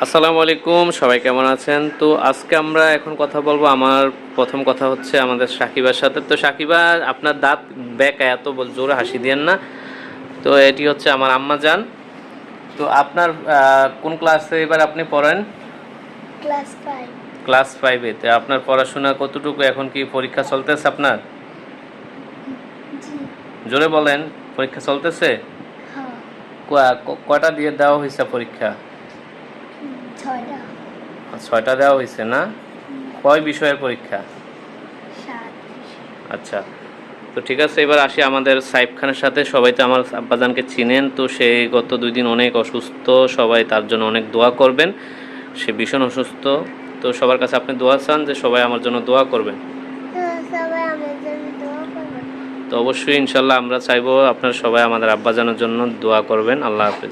আসসালামু আলাইকুম, সবাই কেমন আছেন? তো আজকে আমরা এখন কথা বলবো, আমার প্রথম কথা হচ্ছে আমাদের সাকিবার সাথে। তো সাকিবা, আপনার দাঁত বেঁকা, এত জোরে হাসি দিয়েন না। তো এটি হচ্ছে আমার আম্মা জান। তো আপনার কোন ক্লাসে এবার আপনি পড়েন? ক্লাস 5। ক্লাস 5-এ। তো আপনার পড়াশোনা কতটুকু, এখন কি পরীক্ষা চলতেছে আপনার? জি। জোরে বলেন, পরীক্ষা চলতেছে? হ্যাঁ। কয়টা দিয়ে দেওয়া হয়েছে পরীক্ষা? 6টা। 6টা দেওয়া হয়েছে না? কয় বিষয়ের পরীক্ষা? 7। আচ্ছা, তো ঠিক আছে, এবার আসি আমাদের সাইফ খানের সাথে। সবাই তো আমার আব্বাজানকে চিনেন, তো সে গত 2 দিন অনেক অসুস্থ, সবাই তার জন্য অনেক দোয়া করবেন। সে ভীষণ অসুস্থ, তো সবার কাছে আপনি দোয়া চান যে সবাই আমার জন্য দোয়া করবেন। হ্যাঁ, সবাই আমার জন্য দোয়া করবেন। তো অবশ্যই ইনশাল্লাহ আমরা চাইবো আপনারা সবাই আমাদের আব্বাজানের জন্য দোয়া করবেন। আল্লাহ হাফেজ।